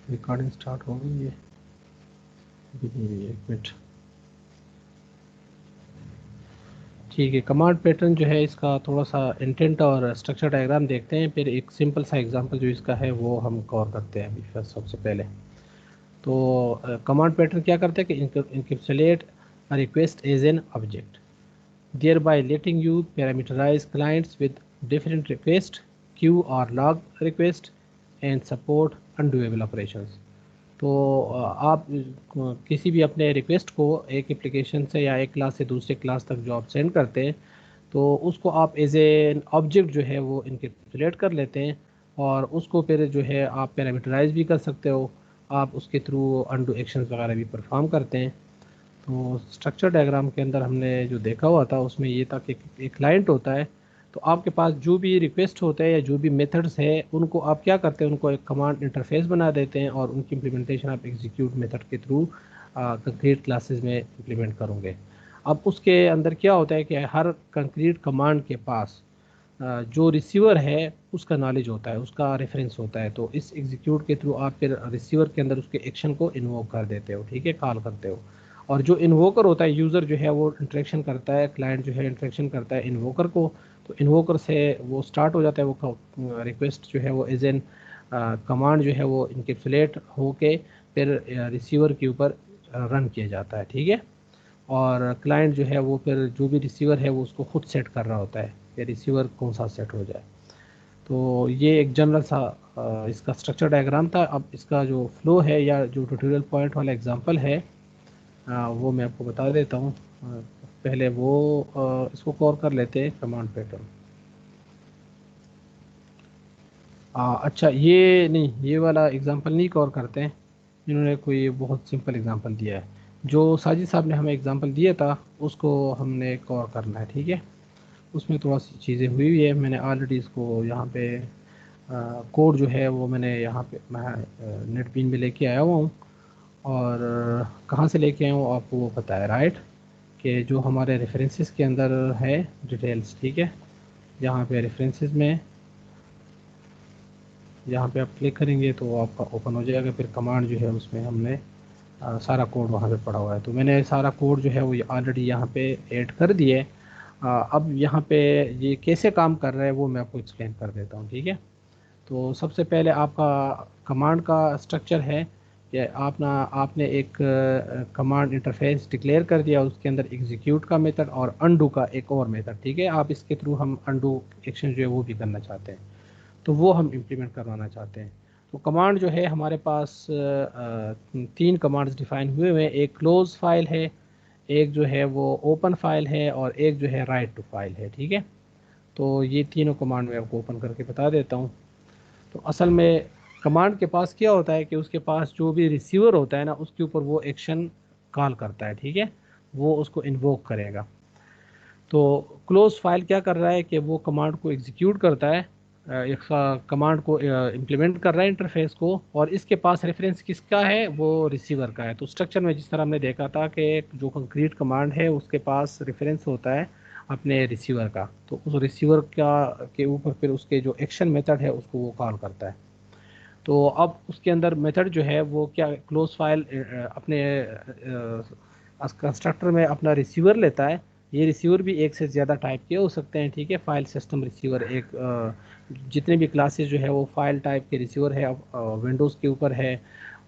Recording start हो गई है, अभी नहीं हुई है, एक मिनट। ठीक है, कमांड पैटर्न जो है इसका थोड़ा सा इंटेंट और स्ट्रक्चर डायग्राम देखते हैं, फिर एक सिंपल सा एग्जांपल जो इसका है वो हम कवर करते हैं अभी फर्स्ट सबसे पहले। तो कमांड पैटर्न क्या करते हैं कि encapsulate a request as an object, thereby letting you parameterize clients with different request, queue or log request, and support undoable operations। तो आप किसी भी अपने रिक्वेस्ट को एक एप्लीकेशन से या एक क्लास से दूसरे क्लास तक जो आप सेंड करते हैं, तो उसको आप एज एन ऑब्जेक्ट जो है वो इनकैप्सुलेट कर लेते हैं, और उसको फिर जो है आप पैरामीटराइज भी कर सकते हो, आप उसके थ्रू अनडू एक्शंस वगैरह भी परफॉर्म करते हैं। तो स्ट्रक्चर डायग्राम के अंदर हमने जो देखा हुआ था उसमें ये था कि एक क्लाइंट होता है, तो आपके पास जो भी रिक्वेस्ट होते हैं या जो भी मेथड्स है उनको आप क्या करते हैं, उनको एक कमांड इंटरफेस बना देते हैं और उनकी इम्प्लीमेंटेशन आप एग्जीक्यूट मेथड के थ्रू कंक्रीट क्लासेस में इम्प्लीमेंट करोगे। अब उसके अंदर क्या होता है कि हर कंक्रीट कमांड के पास जो रिसीवर है उसका नॉलेज होता है, उसका रेफरेंस होता है, तो इस एग्जीक्यूट के थ्रू आप फिर रिसीवर के अंदर उसके एक्शन को इन्वोक कर देते हो, ठीक है, कॉल करते हो। और जो इन्वोकर होता है, यूज़र जो है वो इंटरेक्शन करता है, क्लाइंट जो है इंटरेक्शन करता है इन्वोकर को, तो इन्वोकर से वो स्टार्ट हो जाता है, वो रिक्वेस्ट जो है वो एज एन कमांड जो है वो इनकेप्सुलेट होके फिर रिसीवर के ऊपर रन किया जाता है, ठीक है। और क्लाइंट जो है वो फिर जो भी रिसीवर है वो उसको खुद सेट कर रहा होता है कि रिसीवर कौन सा सेट हो जाए। तो ये एक जनरल सा इसका स्ट्रक्चर डायग्राम था। अब इसका जो फ्लो है या जो ट्यूटोरियल पॉइंट वाला एग्जांपल है वो मैं आपको बता देता हूँ। पहले वो इसको कवर कर लेते हैं, कमांड पैटर्न। अच्छा, ये नहीं, ये वाला एग्जांपल नहीं कवर करते हैं, इन्होंने कोई बहुत सिंपल एग्जांपल दिया है। जो साजिद साहब ने हमें एग्जांपल दिया था उसको हमने कवर करना है, ठीक है। उसमें थोड़ा सी चीज़ें हुई हुई है, मैंने ऑलरेडी इसको यहाँ पे कोड जो है वो मैंने यहाँ पे मैं नेटबीन में लेके आया हुआ हूँ। और कहाँ से लेके आया हूँ आपको वो पता है, राइट, कि जो हमारे रेफरेंसेस के अंदर है डिटेल्स, ठीक है। यहाँ पे रेफरेंसेस में, यहाँ पे आप क्लिक करेंगे तो आपका ओपन हो जाएगा, फिर कमांड जो है उसमें हमने सारा कोड वहाँ पे पड़ा हुआ है, तो मैंने सारा कोड जो है वो ऑलरेडी यहाँ पे ऐड कर दिए। अब यहाँ पे ये कैसे काम कर रहा है वो मैं आपको एक्सप्लेन कर देता हूँ, ठीक है। तो सबसे पहले आपका कमांड का स्ट्रक्चर है कि आपने एक कमांड इंटरफेस डिक्लेयर कर दिया, उसके अंदर एग्जीक्यूट का मेथड और अनडू का एक और मेथड, ठीक है। आप इसके थ्रू हम अनडू एक्शन जो है वो भी करना चाहते हैं, तो वो हम इम्प्लीमेंट करवाना चाहते हैं। तो कमांड जो है हमारे पास तीन कमांड्स डिफाइन हुए हैं, एक क्लोज फाइल है, एक जो है वो ओपन फाइल है, और एक जो है राइट टू फाइल है, ठीक है। तो ये तीनों कमांड मैं आपको ओपन करके बता देता हूँ। तो असल में कमांड के पास क्या होता है कि उसके पास जो भी रिसीवर होता है ना उसके ऊपर वो एक्शन कॉल करता है, ठीक है, वो उसको इन्वोक करेगा। तो क्लोज फाइल क्या कर रहा है कि वो कमांड को एग्जीक्यूट करता है, एक कमांड को इम्प्लीमेंट कर रहा है इंटरफेस को, और इसके पास रेफरेंस किसका है, वो रिसीवर का है। तो स्ट्रक्चर में जिस तरह हमने देखा था कि जो कंक्रीट कमांड है उसके पास रेफरेंस होता है अपने रिसीवर का, तो उस रिसीवर का के ऊपर फिर उसके जो एक्शन मेथड है उसको वो कॉल करता है। तो अब उसके अंदर मेथड जो है वो क्या, क्लोज फाइल अपने कंस्ट्रक्टर में अपना रिसीवर लेता है। ये रिसीवर भी एक से ज़्यादा टाइप के हो सकते हैं, ठीक है। फाइल सिस्टम रिसीवर एक जितने भी क्लासेस जो है वो फाइल टाइप के रिसीवर है, अब विंडोज़ के ऊपर है,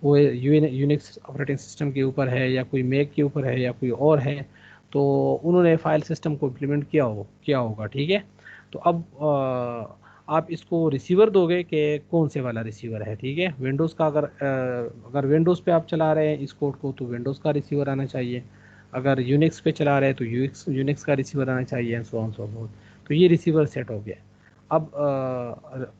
वो यूनिक्स ऑपरेटिंग सिस्टम के ऊपर है, या कोई मैक के ऊपर है, या कोई और है, तो उन्होंने फाइल सिस्टम को इम्प्लीमेंट किया होगा, ठीक है। तो अब आप इसको रिसीवर दोगे कि कौन से वाला रिसीवर है, ठीक है। विंडोज़ का अगर विंडोज़ पे आप चला रहे हैं इस कोड को तो विंडोज़ का रिसीवर आना चाहिए, अगर यूनिक्स पे चला रहे हैं तो यूनिक्स का रिसीवर आना चाहिए, and so on so fourth. तो ये रिसीवर सेट हो गया। अब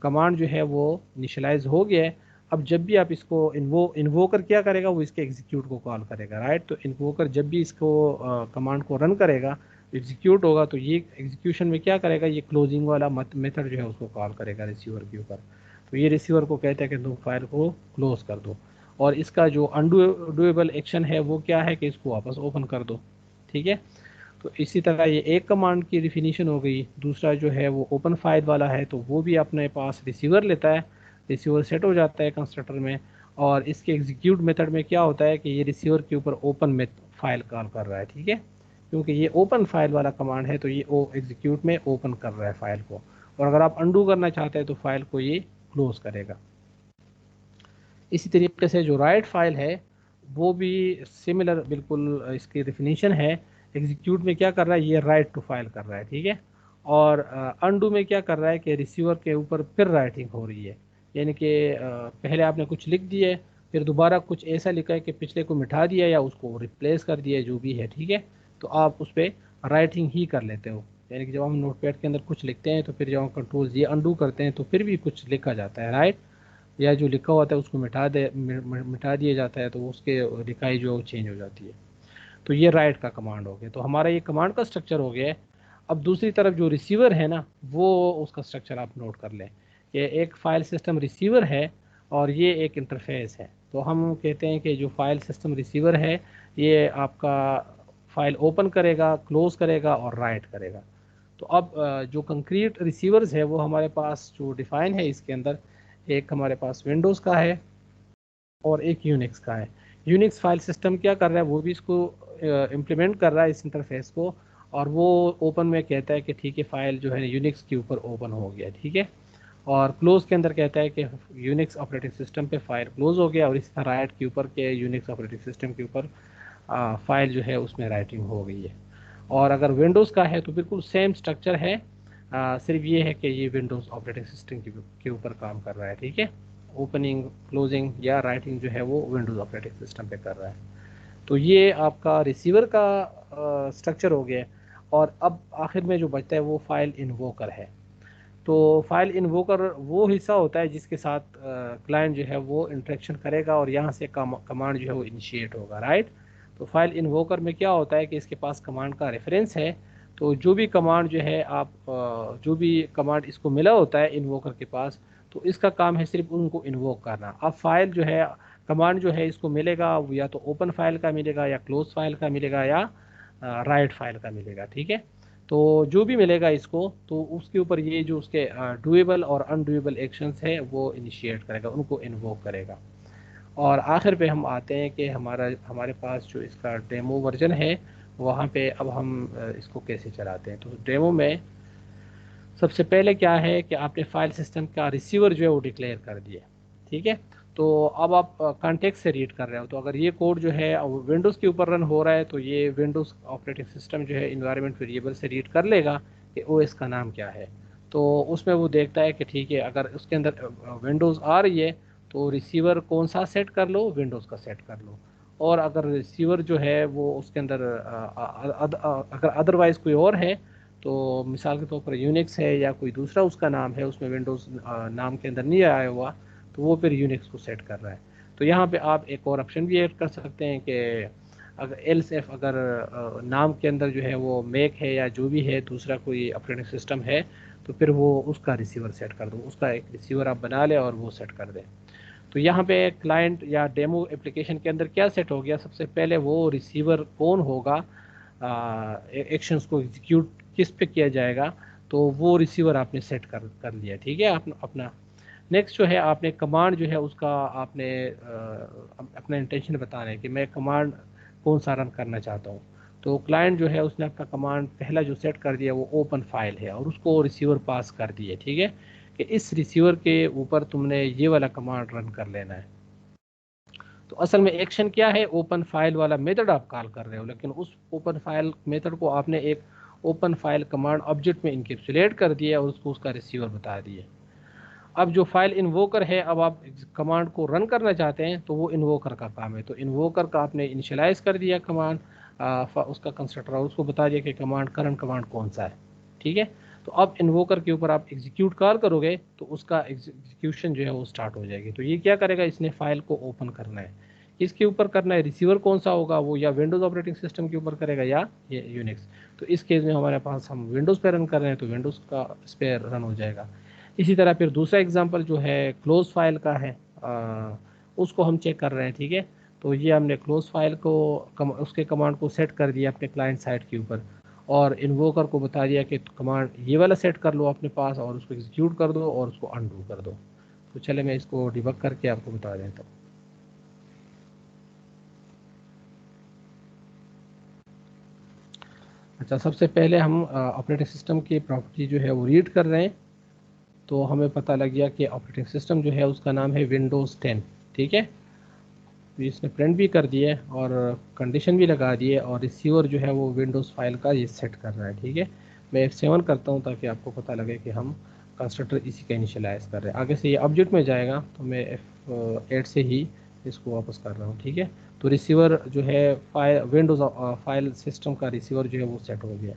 कमांड जो है वो इनिशियलाइज हो गया है। अब जब भी आप इसको इन्वोकर क्या करेगा, वो इसके एग्जीक्यूट को कॉल करेगा, राइट। तो इन्वोकर जब भी इसको कमांड को रन करेगा, एग्जीक्यूट होगा, तो ये एग्जीक्यूशन में क्या करेगा, ये क्लोजिंग वाला मेथड जो है उसको कॉल करेगा रिसीवर के ऊपर। तो ये रिसीवर को कहता है कि तुम फाइल को क्लोज कर दो, और इसका जो अनडूएबल एक्शन है वो क्या है कि इसको वापस ओपन कर दो, ठीक है। तो इसी तरह ये एक कमांड की डिफिनीशन हो गई। दूसरा जो है वो ओपन फाइल वाला है, तो वो भी अपने पास रिसीवर लेता है, रिसीवर सेट हो जाता है कंस्ट्रक्टर में, और इसके एग्जीक्यूट मेथड में क्या होता है कि ये रिसीवर के ऊपर ओपन फाइल कॉल कर रहा है, ठीक है, क्योंकि ये ओपन फाइल वाला कमांड है तो ये एग्जीक्यूट में ओपन कर रहा है फाइल को, और अगर आप अंडू करना चाहते हैं तो फाइल को ये क्लोज करेगा। इसी तरीके से जो राइट फाइल है वो भी सिमिलर बिल्कुल इसकी डेफिनेशन है। एग्जीक्यूट में क्या कर रहा है, ये राइट टू फाइल कर रहा है, ठीक है, और अंडू में क्या कर रहा है कि रिसीवर के ऊपर फिर राइटिंग हो रही है, यानी कि पहले आपने कुछ लिख दिया है, फिर दोबारा कुछ ऐसा लिखा है कि पिछले को मिटा दिया या उसको रिप्लेस कर दिया, जो भी है, ठीक है, तो आप उस पर राइटिंग ही कर लेते हो। यानी कि जब हम नोटपैड के अंदर कुछ लिखते हैं तो फिर जब हम कंट्रोल ये अंडू करते हैं तो फिर भी कुछ लिखा जाता है, राइट, या जो लिखा हुआ था उसको मिटा दिया जाता है, तो उसके लिखाई जो चेंज हो जाती है। तो ये राइट का कमांड हो गया, तो हमारा ये कमांड का स्ट्रक्चर हो गया है। अब दूसरी तरफ जो रिसीवर है ना, वो उसका स्ट्रक्चर आप नोट कर लें कि एक फाइल सिस्टम रिसीवर है और ये एक इंटरफेस है। तो हम कहते हैं कि जो फाइल सिस्टम रिसीवर है ये आपका फाइल ओपन करेगा, क्लोज करेगा और राइट करेगा। तो अब जो कंक्रीट रिसीवर्स है वो हमारे पास जो डिफाइन है इसके अंदर, एक हमारे पास विंडोज़ का है और एक यूनिक्स का है। यूनिक्स फाइल सिस्टम क्या कर रहा है, वो भी इसको इम्प्लीमेंट कर रहा है इस इंटरफेस को, और वो ओपन में कहता है कि ठीक है फाइल जो है यूनिक्स के ऊपर ओपन हो गया, ठीक है, और क्लोज के अंदर कहता है कि यूनिक्स ऑपरेटिंग सिस्टम पे फाइल क्लोज हो गया, और इस तरह राइट के ऊपर के यूनिक्स ऑपरेटिंग सिस्टम के ऊपर फाइल जो है उसमें राइटिंग हो गई है। और अगर विंडोज़ का है तो बिल्कुल सेम स्ट्रक्चर है, सिर्फ ये है कि ये विंडोज़ ऑपरेटिंग सिस्टम के ऊपर काम कर रहा है, ठीक है, ओपनिंग क्लोजिंग या राइटिंग जो है वो विंडोज़ ऑपरेटिंग सिस्टम पे कर रहा है। तो ये आपका रिसीवर का स्ट्रक्चर हो गया। और अब आखिर में जो बचता है वो फाइल इन्वोकर है। तो फाइल इन्वोकर वो हिस्सा होता है जिसके साथ क्लाइंट जो है वो इंटरेक्शन करेगा और यहाँ से कमांड जो है वो इनिशिएट होगा, राइट। तो फाइल इन्वोकर में क्या होता है कि इसके पास कमांड का रेफरेंस है, तो जो भी कमांड जो है आप जो भी कमांड इसको मिला होता है इन्वोकर के पास, तो इसका काम है सिर्फ उनको इन्वोक करना। अब फाइल जो है कमांड जो है इसको मिलेगा वो या तो ओपन फाइल का मिलेगा या क्लोज फाइल का मिलेगा या राइट फाइल का मिलेगा, ठीक है। तो जो भी मिलेगा इसको तो उसके ऊपर ये जो उसके डुएबल और अनडुएबल एक्शंस है वो इनिशिएट करेगा, उनको इन्वोक करेगा। और आखिर पे हम आते हैं कि हमारे पास जो इसका डेमो वर्जन है वहाँ पे अब हम इसको कैसे चलाते हैं। तो डेमो में सबसे पहले क्या है कि आपने फाइल सिस्टम का रिसीवर जो है वो डिक्लेयर कर दिया, ठीक है। तो अब आप कॉन्टेक्स्ट से रीड कर रहे हो, तो अगर ये कोड जो है विंडोज़ के ऊपर रन हो रहा है तो ये विंडोज़ ऑपरेटिंग सिस्टम जो है इन्वायरमेंट वेरिएबल से रीड कर लेगा कि ओएस का नाम क्या है। तो उसमें वो देखता है कि ठीक है अगर उसके अंदर विंडोज़ आ रही है तो रिसीवर कौन सा सेट कर लो, विंडोज़ का सेट कर लो। और अगर रिसीवर जो है वो उसके अंदर अगर अदरवाइज़ कोई और है, तो मिसाल के तौर पर यूनिक्स है या कोई दूसरा उसका नाम है उसमें विंडोज़ नाम के अंदर नहीं आया हुआ, तो वो फिर यूनिक्स को सेट कर रहा है। तो यहाँ पे आप एक और ऑप्शन भी ऐड कर सकते हैं कि अगर एल्स एफ अगर नाम के अंदर जो है वो मैक है या जो भी है दूसरा कोई ऑपरेटिंग सिस्टम है, तो फिर वो उसका रिसीवर सेट कर दो, उसका एक रिसीवर आप बना लें और वो सेट कर दें। तो यहाँ पे क्लाइंट या डेमो एप्लीकेशन के अंदर क्या सेट हो गया, सबसे पहले वो रिसीवर कौन होगा, एक्शंस को एग्जीक्यूट किस पे किया जाएगा, तो वो रिसीवर आपने सेट कर लिया, ठीक है अपना। नेक्स्ट जो है आपने कमांड जो है उसका आपने अपना इंटेंशन बताना है कि मैं कमांड कौन सा रन करना चाहता हूँ। तो क्लाइंट जो है उसने अपना कमांड पहला जो सेट कर दिया वो ओपन फाइल है और उसको रिसीवर पास कर दिए, ठीक है, कि इस रिसीवर के ऊपर तुमने ये वाला कमांड रन कर लेना है। तो असल में एक्शन क्या है, ओपन फाइल वाला मेथड आप कॉल कर रहे हो, लेकिन उस ओपन फाइल मेथड को आपने एक ओपन फाइल कमांड ऑब्जेक्ट में इनकेप्सुलेट कर दिया और उसको उसका रिसीवर बता दिए। अब जो फाइल इन्वोकर है, अब आप कमांड को रन करना चाहते हैं तो वो इन्वोकर का काम है। तो इन्वोकर का आपने इनिशियलाइज कर दिया कमांड, उसका कंस्ट्रक्टर और उसको बता दिया कि कमांड करंट कमांड कौन सा है, ठीक है। तो अब इन्वोकर के ऊपर आप एग्जीक्यूट कॉल करोगे तो उसका एग्जीक्यूशन जो है वो स्टार्ट हो जाएगी। तो ये क्या करेगा, इसने फाइल को ओपन करना है, इसके ऊपर करना है, रिसीवर कौन सा होगा वो या विंडोज़ ऑपरेटिंग सिस्टम के ऊपर करेगा या ये यूनिक्स। तो इस केस में हमारे पास हम विंडोज़ पे रन कर रहे हैं तो विंडोज़ का इस पर रन हो जाएगा। इसी तरह फिर दूसरा एग्जांपल जो है क्लोज फाइल का है, उसको हम चेक कर रहे हैं, ठीक है। तो ये हमने क्लोज फाइल को उसके कमांड को सेट कर दिया अपने क्लाइंट साइड के ऊपर और इन्वोकर को बता दिया कि कमांड ये वाला सेट कर लो अपने पास और उसको एग्जीक्यूट कर दो और उसको अनडू कर दो। तो चले मैं इसको डिबग करके आपको बता देता हूँ। अच्छा, सबसे पहले हम ऑपरेटिंग सिस्टम की प्रॉपर्टी जो है वो रीड कर रहे हैं। तो हमें पता लग गया कि ऑपरेटिंग सिस्टम जो है उसका नाम है विंडोज़ 10। ठीक है, तो इसने प्रिंट भी कर दिए और कंडीशन भी लगा दिए, और रिसीवर जो है वो विंडोज़ फाइल का ये सेट कर रहा है। ठीक है, मैं F7 करता हूँ ताकि आपको पता लगे कि हम कंस्ट्रक्टर इसी का इनिशियलाइज कर रहे हैं। आगे से ये ऑब्जेक्ट में जाएगा, तो मैं F8 से ही इसको वापस कर रहा हूँ। ठीक है, तो रिसीवर जो है फाइल विंडोज़ फाइल सिस्टम का रिसीवर जो है वो सेट हो गया।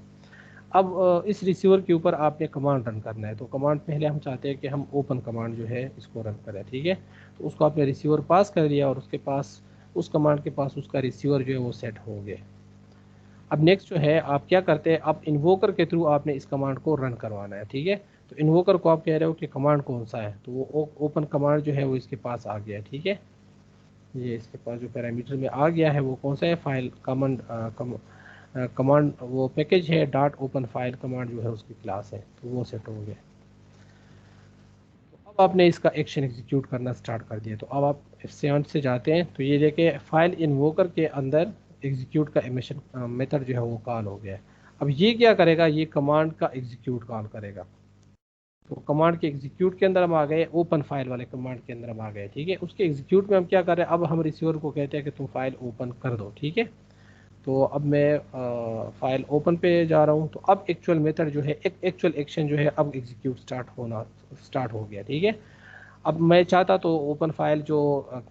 अब इस रिसीवर के ऊपर आपने कमांड रन करना है। तो कमांड पहले हम चाहते हैं कि हम ओपन कमांड जो है इसको रन करें। ठीक है, तो उसको आपने रिसीवर पास कर दिया और उसके पास उस कमांड के पास उसका रिसीवर जो है वो सेट हो गया। अब नेक्स्ट जो है आप क्या करते हैं, अब इन्वोकर के थ्रू आपने इस कमांड को रन करवाना है। ठीक है, तो इन्वोकर को आप कह रहे हो कि कमांड कौन सा है, तो वो ओपन कमांड जो है वो इसके पास आ गया। ठीक है, ये इसके पास जो पैरामीटर में आ गया है वो कौन सा है, फाइल कमांड कमांड वो पैकेज है डॉट ओपन फाइल कमांड जो है उसकी क्लास है, तो वो सेट हो गया। तो अब आपने इसका एक्शन एग्जीक्यूट करना स्टार्ट कर दिया। तो अब आप F7 से जाते हैं, तो ये देखिए फाइल इन्वोकर के अंदर एग्जीक्यूट का एमिशन मेथड जो है वो कॉल हो गया है। अब ये क्या करेगा, ये कमांड का एग्जीक्यूट कॉल करेगा। तो कमांड के एग्जीक्यूट के अंदर हम आ गए, ओपन फाइल वाले कमांड के अंदर हम आ गए। ठीक है, उसके एग्जीक्यूट में हम क्या कर रहे हैं, अब हम रिसीवर को कहते हैं कि तुम फाइल ओपन कर दो। ठीक है, तो अब मैं फाइल ओपन पे जा रहा हूँ। तो अब एक्चुअल मेथड जो है, एक एक्चुअल एक्शन जो है अब एग्जीक्यूट स्टार्ट हो गया। ठीक है, अब मैं चाहता तो ओपन फाइल जो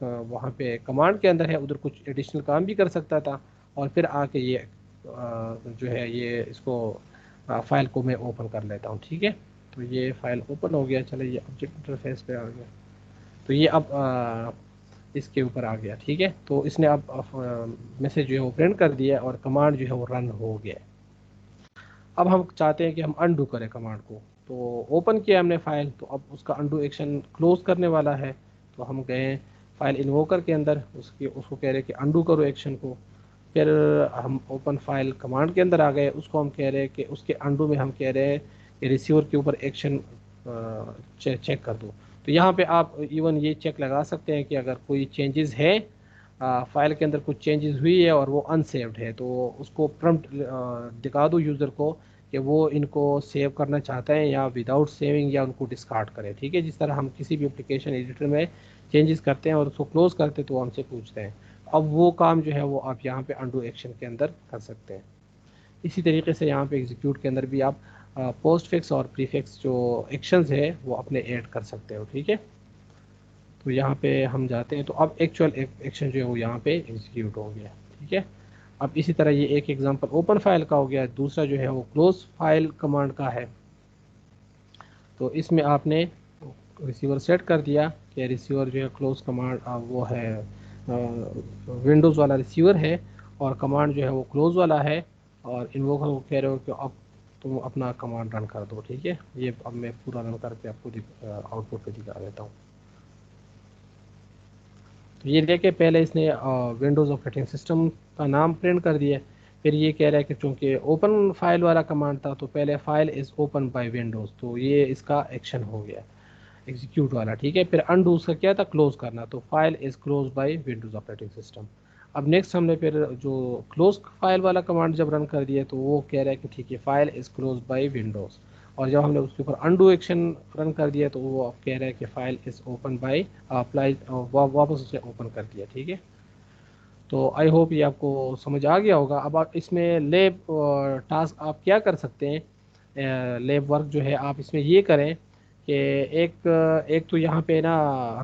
वहाँ पे कमांड के अंदर है उधर कुछ एडिशनल काम भी कर सकता था, और फिर आके ये जो है ये इसको फाइल को मैं ओपन कर लेता हूँ। ठीक है, तो ये फाइल ओपन हो गया। चलो, ये ऑब्जेक्ट इंटरफेस पे आ गया, तो ये अब इसके ऊपर आ गया। ठीक है, तो इसने अब मैसेज जो है वो प्रिंट कर दिया और कमांड जो है वो रन हो गया। अब हम चाहते हैं कि हम अनडू करें कमांड को। तो ओपन किया हमने फाइल, तो अब उसका अनडू एक्शन क्लोज करने वाला है। तो हम गए फाइल इन्वोकर के अंदर, उसको कह रहे हैं कि अनडू करो एक्शन को। फिर हम ओपन फाइल कमांड के अंदर आ गए, उसको हम कह रहे हैं कि उसके अनडू में हम कह रहे हैं कि रिसीवर के ऊपर एक्शन चेक कर दो। तो यहाँ पे आप इवन ये चेक लगा सकते हैं कि अगर कोई चेंजेस है, फाइल के अंदर कुछ चेंजेस हुई है और वो अनसेव्ड है, तो उसको प्रॉम्प्ट दिखा दो यूज़र को कि वो इनको सेव करना चाहते हैं या विदाउट सेविंग, या उनको डिस्कार्ड करें। ठीक है, जिस तरह हम किसी भी एप्लीकेशन एडिटर में चेंजेस करते हैं और उसको क्लोज करते हैं तो वो हमसे पूछते हैं। अब वो काम जो है वो आप यहाँ पे अंडू एक्शन के अंदर कर सकते हैं। इसी तरीके से यहाँ पे एग्जीक्यूट के अंदर भी आप पोस्ट फिक्स और प्रीफिक्स जो एक्शंस है वो अपने ऐड कर सकते हो। ठीक है, तो यहाँ पे हम जाते हैं, तो अब एक्चुअल एक्शन जो है वो यहाँ पे एग्जीक्यूट हो गया। ठीक है, अब इसी तरह ये एक एग्जांपल ओपन फाइल का हो गया, दूसरा जो है वो क्लोज फाइल कमांड का है। तो इसमें आपने रिसीवर सेट कर दिया कि रिसीवर जो है क्लोज कमांड वो है विंडोज़ वाला रिसीवर है, और कमांड जो है वो क्लोज वाला है, और इन्वोकर को कह रहे हो कि अब तुम अपना कमांड रन कर दो। ठीक है, ये अब मैं पूरा रन करके आपको आउटपुट पे दिखा देता हूँ। तो ये देखिए पहले इसने विंडोज़ ऑपरेटिंग सिस्टम का नाम प्रिंट कर दिया। फिर ये कह रहा है कि चूंकि ओपन फाइल वाला कमांड था, तो पहले file is open by Windows, तो ये इसका एक्शन हो गया एग्जीक्यूट वाला। ठीक है, फिर अनडू उसका क्या था, क्लोज करना, तो file is close by Windows operating system. अब नेक्स्ट हमने फिर जो क्लोज फाइल वाला कमांड जब रन कर दिया, तो वो कह रहा है कि ठीक है file is close by Windows. और जब हमने उसके ऊपर अनडू एक्शन रन कर दिया, तो वो कह रहा है कि file is open by apply, वापस उसे ओपन कर दिया। ठीक है, तो आई होप ये आपको समझ आ गया होगा। अब आप इसमें लेब टास्क आप क्या कर सकते हैं, लेब वर्क जो है आप इसमें ये करें कि एक एक तो यहाँ पे ना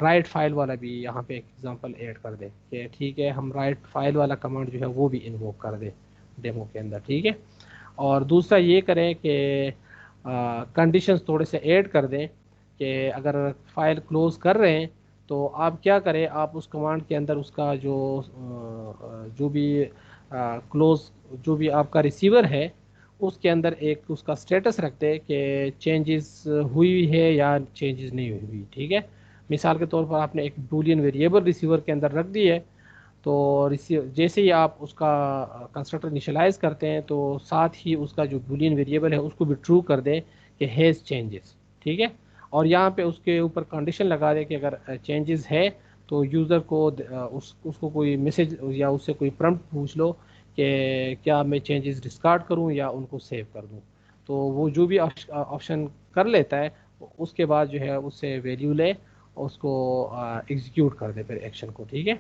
राइट फाइल वाला भी यहाँ पे एक एग्जांपल ऐड कर दें कि ठीक है हम राइट फाइल वाला कमांड जो है वो भी इन्वोक कर दें डेमो के अंदर। ठीक है, और दूसरा ये करें कि कंडीशंस थोड़े से ऐड कर दें कि अगर फाइल क्लोज कर रहे हैं तो आप क्या करें, आप उस कमांड के अंदर उसका जो भी क्लोज जो भी आपका रिसीवर है उसके अंदर एक उसका स्टेटस रख दे कि चेंजेस हुई है या चेंजेस नहीं हुई। ठीक है, मिसाल के तौर पर आपने एक बूलियन वेरिएबल रिसीवर के अंदर रख दी है, तो रिसीव जैसे ही आप उसका कंस्ट्रक्टर इनिशियलाइज करते हैं तो साथ ही उसका जो बूलियन वेरिएबल है उसको भी ट्रू कर दें कि हैज़ चेंजेस। ठीक है, और यहाँ पे उसके ऊपर कंडीशन लगा दें कि अगर चेंजेस है तो यूज़र को उसको कोई मैसेज या उससे कोई प्रम्प्ट पूछ लो कि क्या मैं चेंजेस डिस्कार्ड करूं या उनको सेव कर दूं। तो वो जो भी ऑप्शन कर लेता है, उसके बाद जो है उससे वैल्यू ले, उसको एग्जीक्यूट कर दे फिर एक्शन को। ठीक है।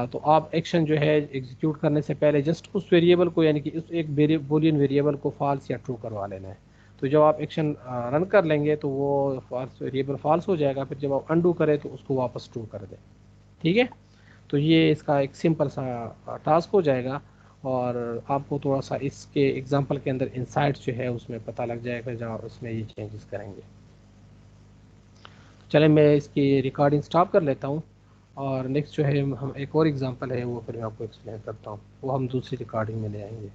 तो आप एक्शन जो है एग्जीक्यूट करने से पहले जस्ट उस वेरिएबल को, यानी कि उस एक बूलियन वेरिएबल को फॉल्स या ट्रू करवा लेना है। तो जब आप एक्शन रन कर लेंगे तो वो फॉल्स वेरिएबल फॉल्स हो जाएगा, फिर जब आप अंडू करें तो उसको वापस ट्रू कर दें। ठीक है। तो ये इसका एक सिंपल सा टास्क हो जाएगा, और आपको थोड़ा सा इसके एग्जांपल के अंदर इंसाइट्स जो है उसमें पता लग जाएगा जहाँ उसमें ये चेंजेस करेंगे। चलें मैं इसकी रिकॉर्डिंग स्टॉप कर लेता हूँ, और नेक्स्ट जो है हम एक और एग्जांपल है वो फिर मैं आपको एक्सप्लेन करता हूँ, वो हम दूसरी रिकॉर्डिंग में ले आएंगे।